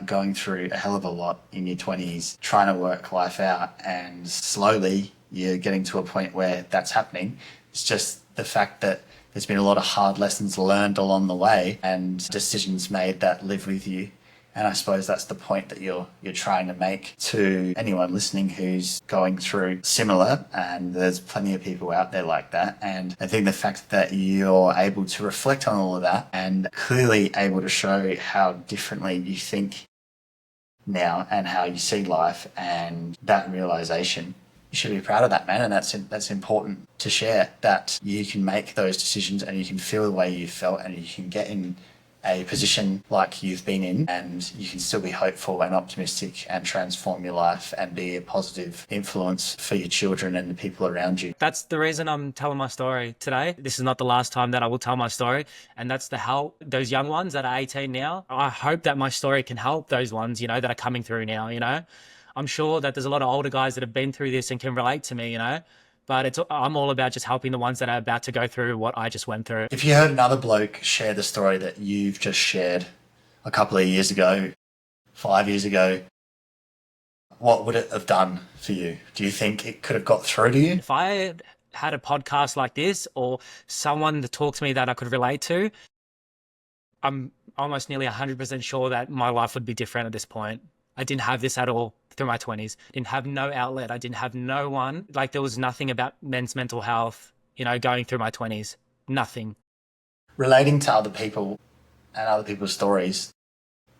going through a hell of a lot in your 20s, trying to work life out, and slowly you're getting to a point where that's happening. It's just the fact that there's been a lot of hard lessons learned along the way and decisions made that live with you. And I suppose that's the point that you're trying to make to anyone listening who's going through similar, and there's plenty of people out there like that. And I think the fact that you're able to reflect on all of that and clearly able to show how differently you think now and how you see life and that realization, you should be proud of that, man. And that's important to share, that you can make those decisions and you can feel the way you felt and you can get in a position like you've been in, and you can still be hopeful and optimistic and transform your life and be a positive influence for your children and the people around you. That's the reason I'm telling my story today. This is not the last time that I will tell my story, and that's to help those young ones that are 18 now. I hope that my story can help those ones, that are coming through now. I'm sure that there's a lot of older guys that have been through this and can relate to me, but I'm all about just helping the ones that are about to go through what I just went through. If you heard another bloke share the story that you've just shared a couple of years ago, 5 years ago, what would it have done for you? Do you think it could have got through to you? If I had a podcast like this or someone to talk to me that I could relate to, I'm almost nearly 100% sure that my life would be different at this point. I didn't have this at all through my 20s. Didn't have no outlet. I didn't have no one. Like, there was nothing about men's mental health, going through my 20s. Nothing. Relating to other people and other people's stories,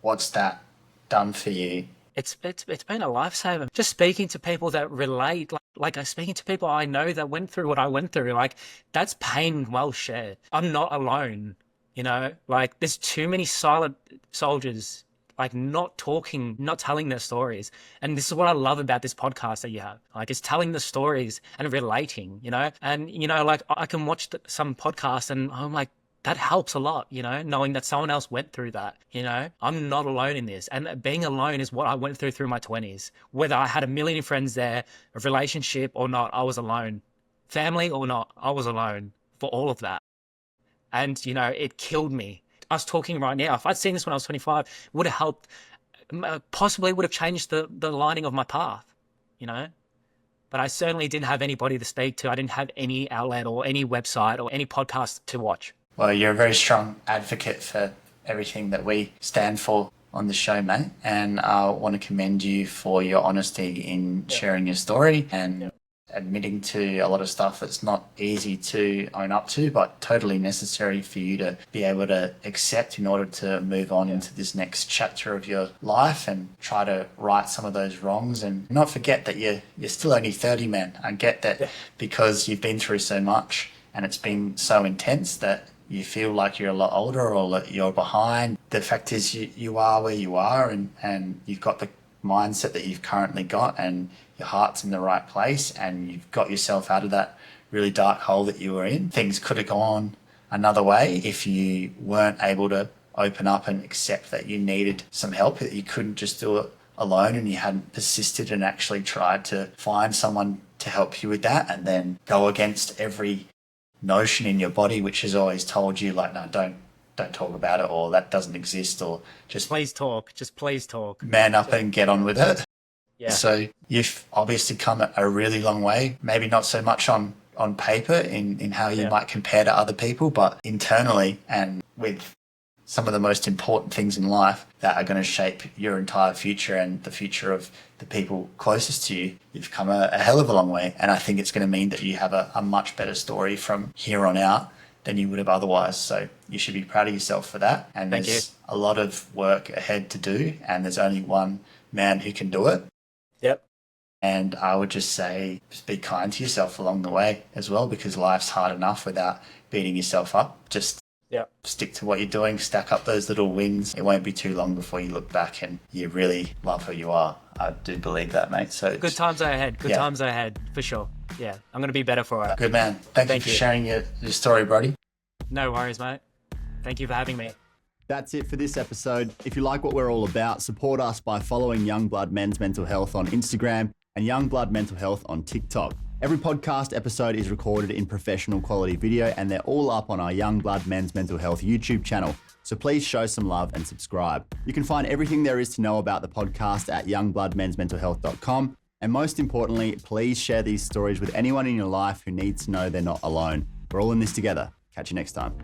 what's that done for you? It's been a lifesaver. Just speaking to people that relate, like speaking to people I know that went through what I went through, like, that's pain well shared. I'm not alone, like, there's too many silent soldiers, like, not talking, not telling their stories. And this is what I love about this podcast that you have. Like, it's telling the stories and relating, and, like, I can watch some podcasts and I'm like, that helps a lot, knowing that someone else went through that, I'm not alone in this. And being alone is what I went through my 20s. Whether I had a million friends there, a relationship or not, I was alone. Family or not, I was alone for all of that. And, it killed me. Us talking right now, if I'd seen this when I was 25, it would have helped, possibly would have changed the lining of my path, But I certainly didn't have anybody to speak to. I didn't have any outlet or any website or any podcast to watch. Well, you're a very strong advocate for everything that we stand for on the show, mate. And I want to commend you for your honesty in sharing your story and admitting to a lot of stuff that's not easy to own up to, but totally necessary for you to be able to accept in order to move on into this next chapter of your life and try to right some of those wrongs and not forget that you're still only 30, man. I get that because you've been through so much and it's been so intense that you feel like you're a lot older or that you're behind. The fact is you are where you are and you've got the mindset that you've currently got and your heart's in the right place and you've got yourself out of that really dark hole that you were in. Things could have gone another way if you weren't able to open up and accept that you needed some help, that you couldn't just do it alone and you hadn't persisted and actually tried to find someone to help you with that and then go against every notion in your body which has always told you, like, no, don't talk about it, or that doesn't exist, or just please talk, man up and get on with it. Yeah. So you've obviously come a really long way, maybe not so much on paper in how you might compare to other people, but internally and with some of the most important things in life that are going to shape your entire future and the future of the people closest to you, you've come a hell of a long way. And I think it's going to mean that you have a much better story from here on out than you would have otherwise. So you should be proud of yourself for that. And there's a lot of work ahead to do, and there's only one man who can do it. Yep. And I would just say, just be kind to yourself along the way as well, because life's hard enough without beating yourself up. Just Yeah. Stick to what you're doing, stack up those little wins. It won't be too long before you look back and you really love who you are. I do believe that, mate. So Good times are ahead. Good times are ahead, for sure. Yeah, I'm going to be better for it. Good man. Thank you for sharing your story, Brodie. No worries, mate. Thank you for having me. That's it for this episode. If you like what we're all about, support us by following Young Blood Men's Mental Health on Instagram and Young Blood Mental Health on TikTok. Every podcast episode is recorded in professional quality video and they're all up on our Young Blood Men's Mental Health YouTube channel. So please show some love and subscribe. You can find everything there is to know about the podcast at youngbloodmensmentalhealth.com. And most importantly, please share these stories with anyone in your life who needs to know they're not alone. We're all in this together. Catch you next time.